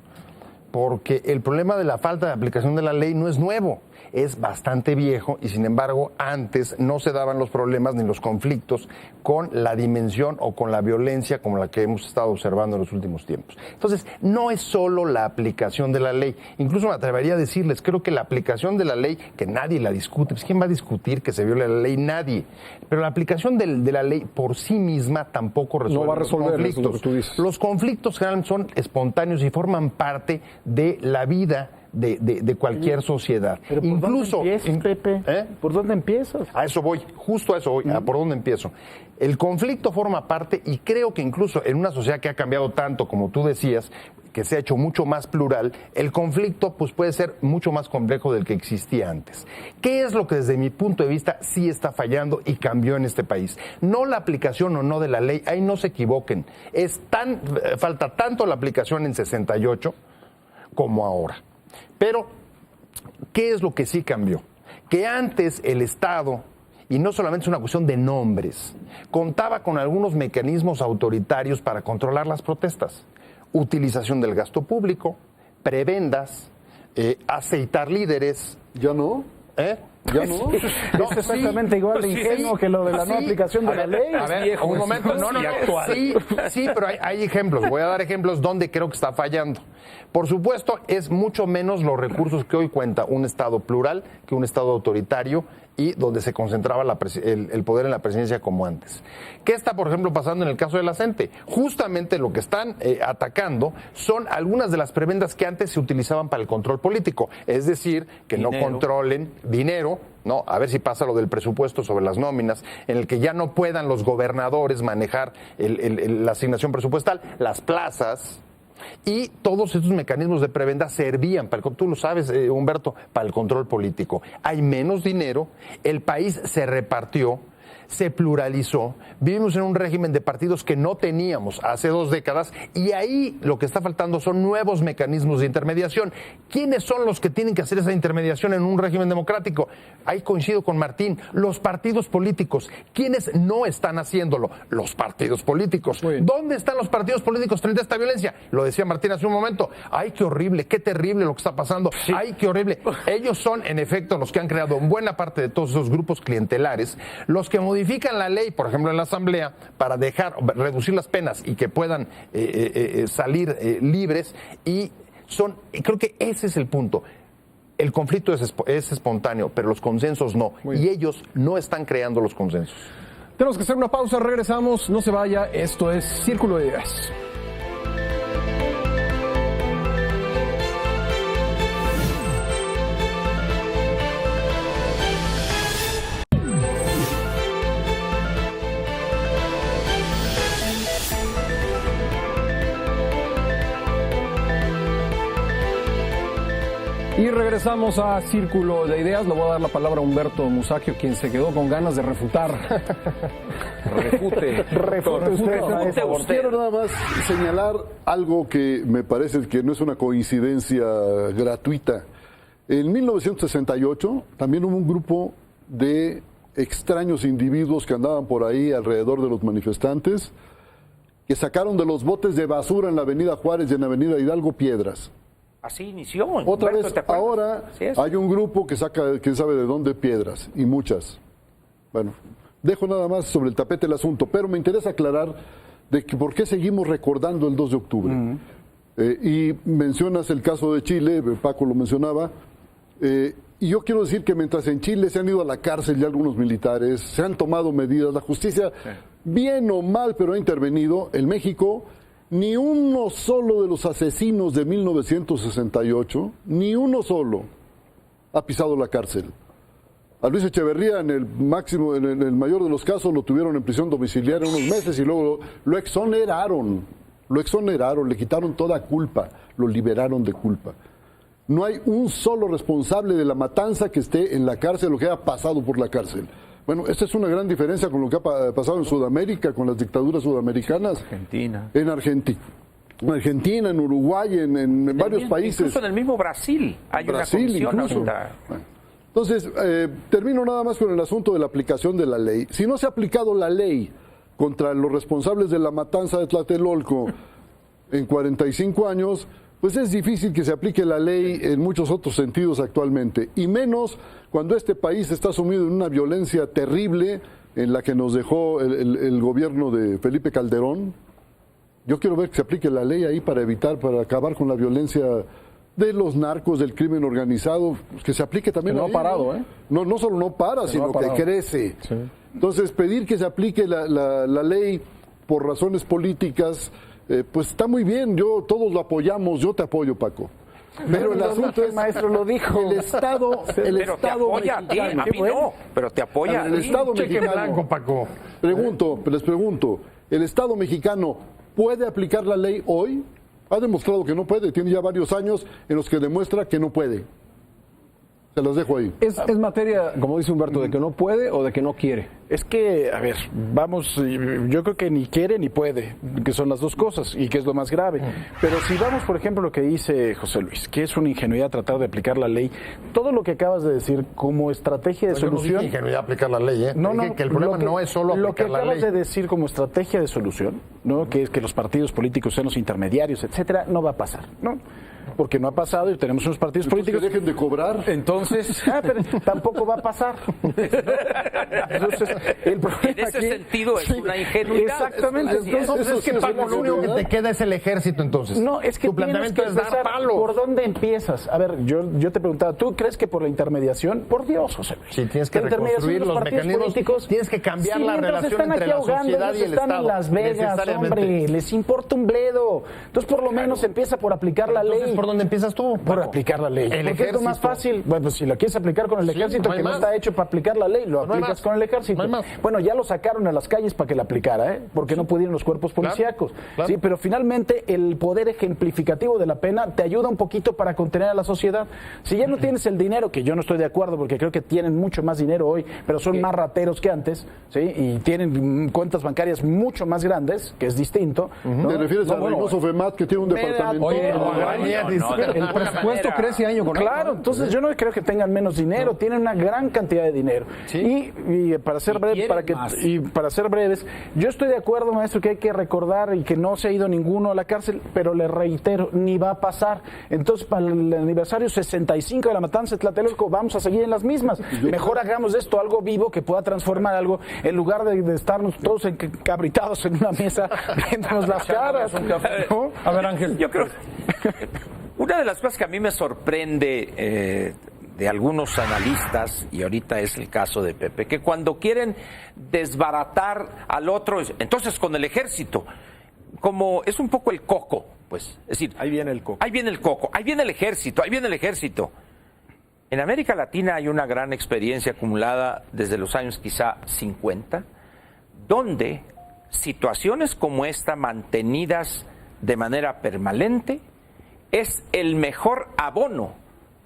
Porque el problema de la falta de aplicación de la ley no es nuevo, es bastante viejo, y sin embargo antes no se daban los problemas ni los conflictos con la dimensión o con la violencia como la que hemos estado observando en los últimos tiempos. Entonces, no es solo la aplicación de la ley, incluso me atrevería a decirles, creo que la aplicación de la ley, que nadie la discute, pues ¿quién va a discutir que se viole la ley? Nadie. Pero la aplicación de la ley por sí misma tampoco resuelve, no va a resolver los conflictos. Los conflictos generalmente son espontáneos y forman parte de la vida de cualquier sociedad. Pero Incluso, ¿por dónde empiezas, Pepe? ¿Por dónde empiezas? A eso voy, justo a eso voy, ¿por dónde empiezo? El conflicto forma parte, y creo que incluso en una sociedad que ha cambiado tanto, como tú decías, que se ha hecho mucho más plural, el conflicto pues puede ser mucho más complejo del que existía antes. ¿Qué es lo que desde mi punto de vista sí está fallando y cambió en este país? No la aplicación o no de la ley, ahí no se equivoquen. Falta tanto la aplicación en 68 como ahora. Pero, ¿qué es lo que sí cambió? Que antes el Estado, y no solamente es una cuestión de nombres, contaba con algunos mecanismos autoritarios para controlar las protestas. Utilización del gasto público, prebendas, aceitar líderes. ¿Ya no? ¿Ya no? Es exactamente igual de ingenuo que lo de la no aplicación de la ley. A ver, un momento, no. Sí, pero hay ejemplos. Voy a dar ejemplos donde creo que está fallando. Por supuesto, es mucho menos los recursos que hoy cuenta un Estado plural que un Estado autoritario y donde se concentraba el poder en la presidencia como antes. ¿Qué está, por ejemplo, pasando en el caso de la CENTE? Justamente lo que están atacando son algunas de las prebendas que antes se utilizaban para el control político, es decir, que no controlen dinero, ¿no? A ver si pasa lo del presupuesto sobre las nóminas, en el que ya no puedan los gobernadores manejar la asignación presupuestal, las plazas. Y todos estos mecanismos de prebenda servían, tú lo sabes, Humberto, para el control político. Hay menos dinero, el país se repartió, se pluralizó, vivimos en un régimen de partidos que no teníamos hace 2 décadas y ahí lo que está faltando son nuevos mecanismos de intermediación. ¿Quiénes son los que tienen que hacer esa intermediación en un régimen democrático? Ahí coincido con Martín, los partidos políticos. ¿Quiénes no están haciéndolo? Los partidos políticos. ¿Dónde están los partidos políticos frente a esta violencia? Lo decía Martín hace un momento. ¡Ay, qué horrible, qué terrible lo que está pasando! Sí. ¡Ay, qué horrible! Ellos son, en efecto, los que han creado buena parte de todos esos grupos clientelares, los que modifican la ley, por ejemplo, en la Asamblea, para reducir las penas y que puedan salir libres, y creo que ese es el punto. El conflicto es espontáneo, pero los consensos no. Y ellos no están creando los consensos. Tenemos que hacer una pausa, regresamos, no se vaya, esto es Círculo de Ideas. Y regresamos a Círculo de Ideas. Le voy a dar la palabra a Humberto Musacchio, quien se quedó con ganas de refutar. Refute usted. Quiero nada más señalar algo que me parece que no es una coincidencia gratuita. En 1968 también hubo un grupo de extraños individuos que andaban por ahí alrededor de los manifestantes, que sacaron de los botes de basura en la Avenida Juárez y en la Avenida Hidalgo piedras. Así inició. Otra Humberto, vez, ¿te acuerdas? ahora Sí, hay un grupo que saca, quién sabe de dónde, piedras, y muchas. Bueno, dejo nada más sobre el tapete el asunto, pero me interesa aclarar de que por qué seguimos recordando el 2 de octubre. Y mencionas el caso de Chile, Paco lo mencionaba, y yo quiero decir que mientras en Chile se han ido a la cárcel ya algunos militares, se han tomado medidas, la justicia, bien o mal, pero ha intervenido, en México ni uno solo de los asesinos de 1968, ni uno solo, ha pisado la cárcel. A Luis Echeverría, en el mayor de los casos, lo tuvieron en prisión domiciliaria unos meses y luego lo exoneraron, le quitaron toda culpa, lo liberaron de culpa. No hay un solo responsable de la matanza que esté en la cárcel o que haya pasado por la cárcel. Bueno, esta es una gran diferencia con lo que ha pasado en Sudamérica, con las dictaduras sudamericanas. En Argentina, en Uruguay, en varios países. Incluso en el mismo Brasil hay una comisión ahorita. Bueno, entonces, termino nada más con el asunto de la aplicación de la ley. Si no se ha aplicado la ley contra los responsables de la matanza de Tlatelolco en 45 años, pues es difícil que se aplique la ley en muchos otros sentidos actualmente, y menos cuando este país está sumido en una violencia terrible en la que nos dejó el gobierno de Felipe Calderón. Yo quiero ver que se aplique la ley ahí para acabar con la violencia de los narcos, del crimen organizado, que se aplique también. Que no ahí, ha parado, ¿eh? No solo no para, sino que crece. Sí. Entonces, pedir que se aplique la ley por razones políticas, pues está muy bien, todos lo apoyamos, yo te apoyo, Paco. Pero el asunto es, el maestro lo dijo. El Estado, el Pero te Estado apoya a ti, mexicano. a mí no, pero te apoya a El ti. Estado Cheque mexicano. blanco, Paco. Les pregunto, ¿el Estado mexicano puede aplicar la ley hoy? Ha demostrado que no puede, tiene ya varios años en los que demuestra que no puede. Se los dejo ahí. ¿Es materia, como dice Humberto, de que no puede o de que no quiere? Es que, a ver, vamos, yo creo que ni quiere ni puede, que son las dos cosas y que es lo más grave. Pero si vamos, por ejemplo, lo que dice José Luis, que es una ingenuidad tratar de aplicar la ley, todo lo que acabas de decir como estrategia de Yo no solución... dije ingenuidad aplicar la ley, ¿eh? No, Dije no, que el problema no es solo lo que aplicar la acabas ley. de decir como estrategia de solución, ¿no? Que es que los partidos políticos sean los intermediarios, etcétera, no va a pasar, ¿no? Porque no ha pasado y tenemos unos partidos políticos que dejen de cobrar. Entonces, pero tampoco va a pasar. Entonces, el problema En ese aquí- sentido es una ingenuidad. Exactamente. Así es. Entonces, Es que Paco, lo único que te queda es el ejército, entonces. no, es que tu tienes planteamiento que es dar empezar. palos. ¿Por dónde empiezas? A ver, yo te preguntaba, ¿tú crees que por la intermediación? Por Dios, José Luis. Sí, tienes que La intermediación reconstruir de los partidos mecanismos, políticos. tienes que cambiar Sí, la mientras relación están entre aquí la ahogando, sociedad ellos y el están Estado, en Las Vegas, necesariamente. hombre, les importa un bledo. Entonces, por lo menos empieza por aplicar la Entonces, ley. ¿por dónde empiezas tú? Por Paco? aplicar la ley. El Porque es lo más ejército. fácil. Bueno, pues si lo quieres aplicar con el Sí, ejército, no hay que no más. está hecho para aplicar la ley, lo No hay aplicas más. con el ejército. No hay más. Bueno, ya lo sacaron a las calles para que la aplicara, ¿eh? Porque no pudieron los cuerpos policíacos. claro. Sí, pero finalmente el poder ejemplificativo de la pena te ayuda un poquito para contener a la sociedad. Si ya no tienes el dinero, que yo no estoy de acuerdo porque creo que tienen mucho más dinero hoy, pero son más rateros que antes, ¿sí? Y tienen cuentas bancarias mucho más grandes, que es distinto. ¿no? ¿Te refieres No, al bueno, Reynoso FEMAT que tiene un departamento? Oye, No, el presupuesto crece año con año. Claro, entonces yo no creo que tengan menos dinero, tienen una gran cantidad de dinero. Y para ser breve, para ser breves, yo estoy de acuerdo, maestro, que hay que recordar y que no se ha ido ninguno a la cárcel, pero le reitero, ni va a pasar. Entonces, para el aniversario 65 de la matanza de Tlatelolco, vamos a seguir en las mismas. Mejor hagamos de esto algo vivo que pueda transformar algo, en lugar de estarnos todos encabritados en una mesa viéndonos las caras. ¿no? A ver, Ángel. Yo creo una de las cosas que a mí me sorprende de algunos analistas, y ahorita es el caso de Pepe, que cuando quieren desbaratar al otro, entonces con el ejército, como es un poco el coco, pues, es decir, Ahí viene el coco. ahí viene el coco, ahí viene el ejército, ahí viene el ejército. En América Latina hay una gran experiencia acumulada desde los años quizá 50, donde situaciones como esta mantenidas de manera permanente es el mejor abono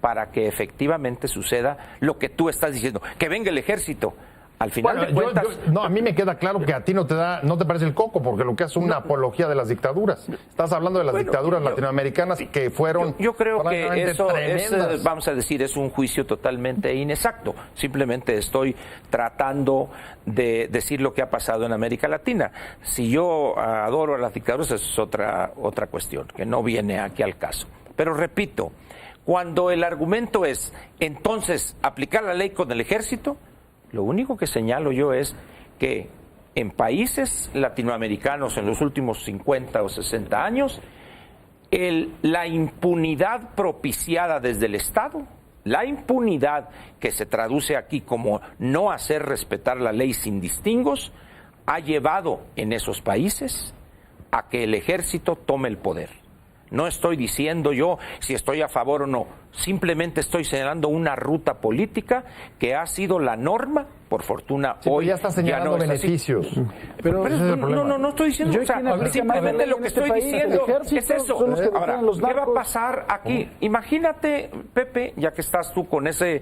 para que efectivamente suceda lo que tú estás diciendo, que venga el ejército. Al final Bueno, de cuentas, no, a mí me queda claro que a ti no te parece el coco, porque lo que es una apología de las dictaduras. Estás hablando de las dictaduras latinoamericanas que fueron yo creo que francamente eso es, tremendas. vamos a decir, es un juicio totalmente inexacto. Simplemente estoy tratando de decir lo que ha pasado en América Latina. Si yo adoro a las dictaduras, eso es otra cuestión, que no viene aquí al caso. Pero repito, cuando el argumento es, entonces, aplicar la ley con el ejército, lo único que señalo yo es que en países latinoamericanos en los últimos 50 o 60 años, la impunidad propiciada desde el Estado, la impunidad que se traduce aquí como no hacer respetar la ley sin distingos, ha llevado en esos países a que el ejército tome el poder. No estoy diciendo yo si estoy a favor o no, simplemente estoy señalando una ruta política que ha sido la norma, por fortuna Sí, hoy ya está señalando ya no es así. beneficios. Pero ese es el problema. No estoy diciendo, Yo o sea, quien aplica simplemente más lo ley que en este estoy país, diciendo el ejército, es eso. son los que Ahora, detienen los ¿qué va a narcos? pasar aquí? Imagínate, Pepe, ya que estás tú con ese,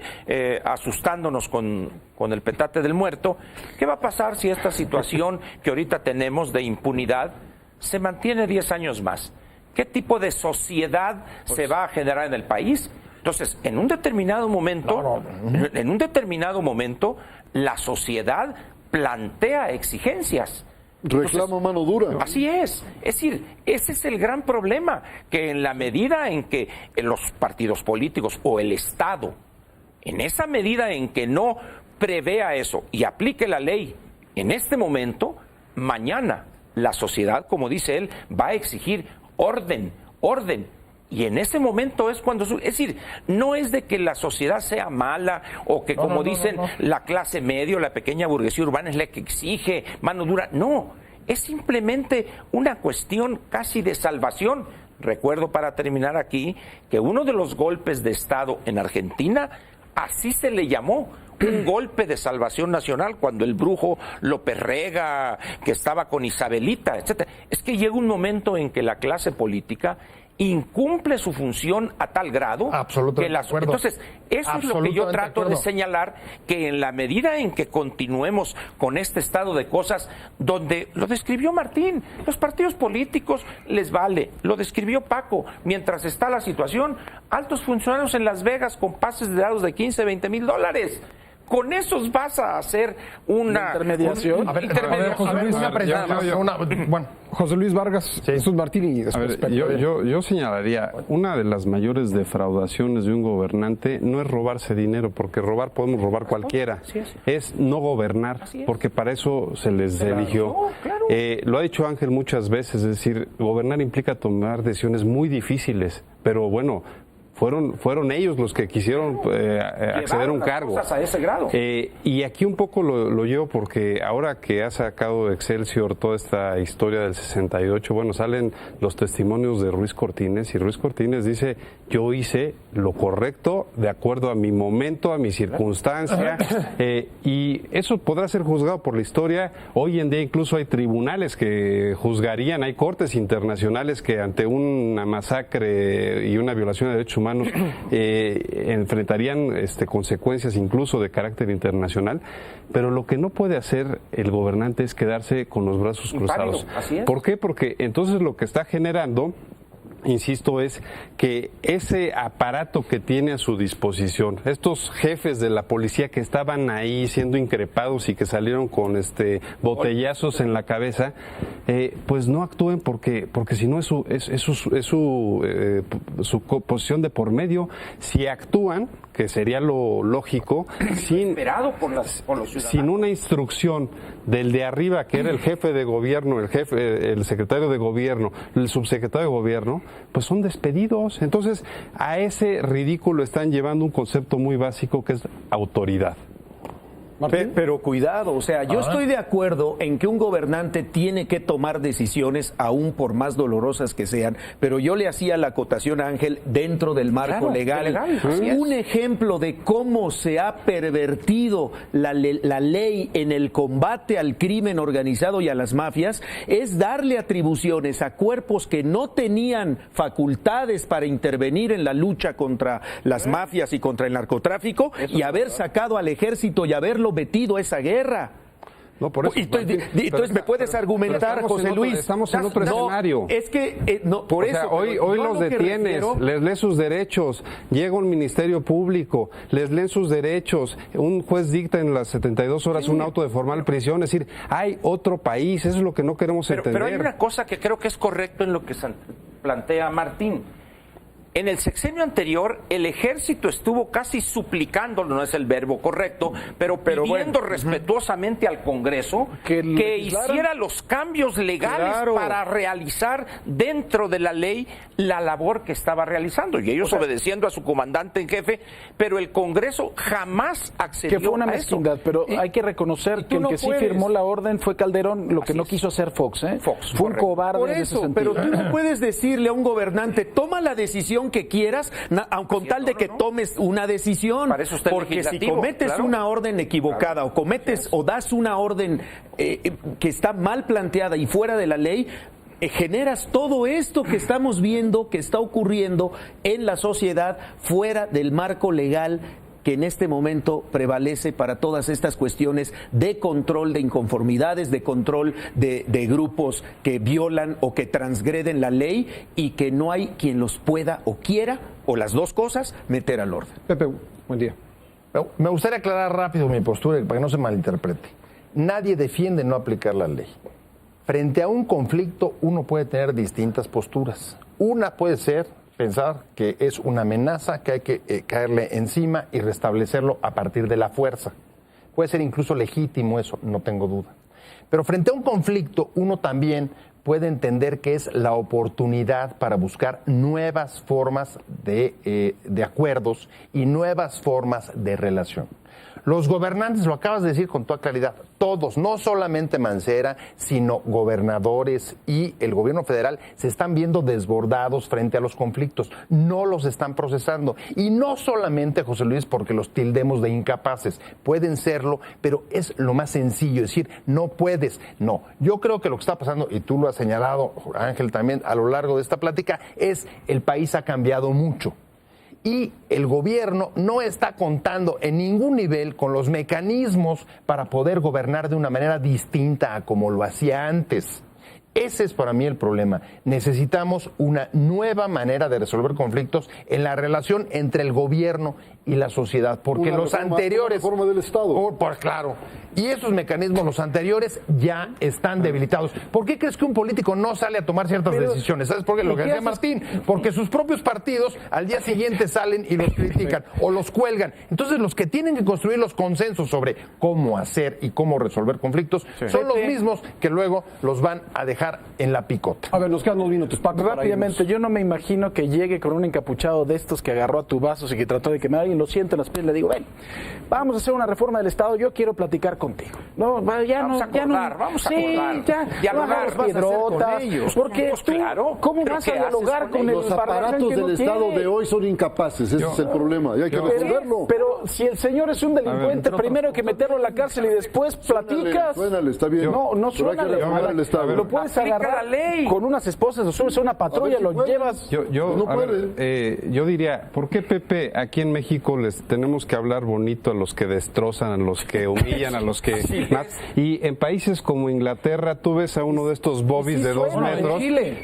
asustándonos con el petate del muerto, ¿qué va a pasar si esta situación que ahorita tenemos de impunidad se mantiene 10 años más? ¿Qué tipo de sociedad se va a generar en el país? Entonces, en un determinado momento, la sociedad plantea exigencias. Reclama mano dura. Así es. Es decir, ese es el gran problema, que en la medida en que los partidos políticos o el Estado, en esa medida en que no prevea eso y aplique la ley en este momento, mañana la sociedad, como dice él, va a exigir orden. Y en ese momento es cuando... Es decir, no es de que la sociedad sea mala o que, como dicen, la clase media o la pequeña burguesía urbana es la que exige mano dura. No, es simplemente una cuestión casi de salvación recuerdo para terminar aquí, que uno de los golpes de Estado en Argentina, así se le llamó, un golpe de salvación nacional, cuando el brujo López Rega, que estaba con Isabelita, etcétera. Es que llega un momento en que la clase política incumple su función a tal grado que entonces eso es lo que yo trato de señalar, que en la medida en que continuemos con este estado de cosas, donde lo describió Martín, los partidos políticos les vale, lo describió Paco, mientras está la situación, altos funcionarios en Las Vegas con pases de dados de 15, 20 mil dólares. Con esos vas a hacer una intermediación. José Luis Vargas, Jesús Martín y después yo señalaría, una de las mayores defraudaciones de un gobernante no es robarse dinero, porque robar podemos robar cualquiera, es no gobernar, porque para eso se les eligió. Lo ha dicho Ángel muchas veces, es decir, gobernar implica tomar decisiones muy difíciles, pero bueno, fueron ellos los que quisieron acceder a un cargo. A ese grado. Y aquí un poco lo llevo porque ahora que ha sacado Excelsior toda esta historia del 68, bueno, salen los testimonios de Ruiz Cortines, y Ruiz Cortines dice: yo hice lo correcto de acuerdo a mi momento, a mi circunstancia, y eso podrá ser juzgado por la historia. Hoy en día incluso hay tribunales que juzgarían, hay cortes internacionales que ante una masacre y una violación de derechos humanos enfrentarían consecuencias incluso de carácter internacional, pero lo que no puede hacer el gobernante es quedarse con los brazos cruzados. ¿Por qué? Porque entonces lo que está generando, insisto, es que ese aparato que tiene a su disposición, estos jefes de la policía que estaban ahí siendo increpados y que salieron con botellazos en la cabeza, pues no actúen porque si no es su posición de por medio. Si actúan, que sería lo lógico, sin una instrucción del de arriba, que era el jefe de gobierno, el secretario de gobierno, el subsecretario de gobierno, pues son despedidos. Entonces, a ese ridículo están llevando un concepto muy básico que es autoridad. Pero cuidado, o sea, yo estoy de acuerdo en que un gobernante tiene que tomar decisiones, aún por más dolorosas que sean, pero yo le hacía la acotación a Ángel dentro del marco legal. Un ejemplo de cómo se ha pervertido la ley en el combate al crimen organizado y a las mafias es darle atribuciones a cuerpos que no tenían facultades para intervenir en la lucha contra las mafias y contra el narcotráfico, y haber sacado al ejército y haberlo metido a esa guerra. No, por eso, entonces me puedes argumentar, José Luis. Estamos en otro escenario. Es que, por eso. Hoy los detienes, les leen sus derechos, llega un ministerio público, les leen sus derechos, un juez dicta en las 72 horas un auto de formal prisión, es decir, hay otro país, eso es lo que no queremos entender. Pero hay una cosa que creo que es correcto en lo que plantea Martín. En el sexenio anterior, el ejército estuvo casi suplicando, no es el verbo correcto, pero pidiendo respetuosamente al Congreso que hiciera los cambios legales para realizar dentro de la ley la labor que estaba realizando. Y ellos obedeciendo a su comandante en jefe, pero el Congreso jamás accedió a eso. Que fue una mezquindad, pero hay que reconocer que el que sí firmó la orden fue Calderón, lo que no quiso hacer Fox. Fue un cobarde por en ese eso, sentido. pero tú no puedes decirle a un gobernante, toma la decisión que quieras, con tal de que tomes una decisión, porque si cometes una orden equivocada o cometes o das una orden que está mal planteada y fuera de la ley, generas todo esto que estamos viendo que está ocurriendo en la sociedad fuera del marco legal que en este momento prevalece para todas estas cuestiones de control de inconformidades, de control de grupos que violan o que transgreden la ley, y que no hay quien los pueda o quiera, o las dos cosas, meter al orden. Pepe, buen día. Me gustaría aclarar rápido mi postura para que no se malinterprete. Nadie defiende no aplicar la ley. Frente a un conflicto, uno puede tener distintas posturas. Una puede ser pensar que es una amenaza, que hay que caerle encima y restablecerlo a partir de la fuerza. Puede ser incluso legítimo eso, no tengo duda. Pero frente a un conflicto, uno también puede entender que es la oportunidad para buscar nuevas formas de acuerdos y nuevas formas de relación. Los gobernantes, lo acabas de decir con toda claridad, todos, no solamente Mancera, sino gobernadores y el gobierno federal se están viendo desbordados frente a los conflictos, no los están procesando. Y no solamente, José Luis, porque los tildemos de incapaces, pueden serlo, pero es lo más sencillo, decir, no puedes, no. Yo creo que lo que está pasando, y tú lo has señalado, Ángel, también a lo largo de esta plática, es el país ha cambiado mucho. Y el gobierno no está contando en ningún nivel con los mecanismos para poder gobernar de una manera distinta a como lo hacía antes. Ese es para mí el problema. Necesitamos una nueva manera de resolver conflictos en la relación entre el gobierno y la sociedad, porque los anteriores... Una reforma del Estado. Pues claro. Y esos mecanismos, los anteriores, ya están debilitados. ¿Por qué crees que un político no sale a tomar ciertas decisiones? ¿Sabes por qué? Lo que decía Martín. Porque sus propios partidos al día siguiente salen y los critican o los cuelgan. Entonces, los que tienen que construir los consensos sobre cómo hacer y cómo resolver conflictos son los mismos que luego los van a dejar en la picota. A ver, nos quedan 2 minutos, Paco. Rápidamente, yo no me imagino que llegue con un encapuchado de estos que agarró a tubazos y que trató de quemar y lo siento en las piernas y le digo, ven, vamos a hacer una reforma del Estado, yo quiero platicar contigo. No, ya vamos no, a acordar, vamos a acordar. Sí, ya, Dialogar, no piedrotas, porque Pues tú, claro, ¿cómo pero vas ¿qué a dialogar haces con el Los parlamento aparatos que del no Estado tiene? de hoy son incapaces, ese es el problema, y hay que resolverlo. Pero si el señor es un delincuente, primero hay que meterlo a la cárcel y después platicas. Suénale, está bien. No, no Pero hay que suénale. reformar el Estado. Lo puedes Aplica agarrar la ley. con unas esposas, lo subes a una patrulla, si lo puede. llevas. No puede. Yo diría, ¿por qué, Pepe, aquí en México les tenemos que hablar bonito a los que destrozan, a los que humillan, a los que y en países como Inglaterra tú ves a uno de estos bobbies Sí de 2 suena, metros en Chile.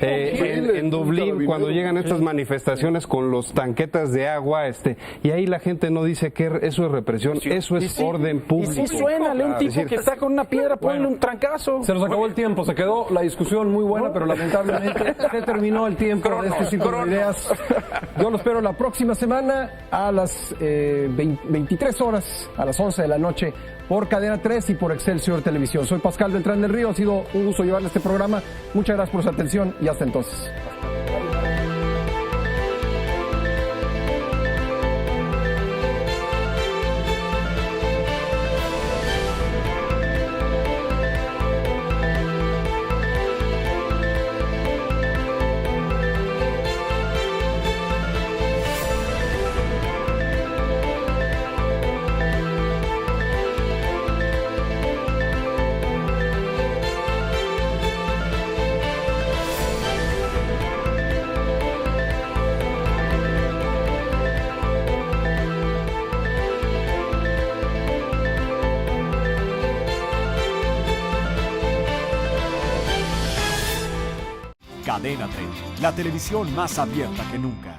en Dublín Carabinero. cuando llegan estas manifestaciones con los tanquetas de agua y ahí la gente no dice que eso es represión, eso es orden Y público. sí suénale un tipo que está con una piedra, ponle un trancazo. Se nos acabó el tiempo, se quedó la discusión muy buena, pero lamentablemente se terminó el tiempo de este círculo de ideas. Yo lo espero la próxima semana a las 23 horas, a las 11 de la noche, por Cadena 3 y por Excelsior Televisión. Soy Pascal Beltrán del Río, ha sido un gusto llevarle este programa. Muchas gracias por su atención y hasta entonces. Cadena 30, la televisión más abierta que nunca.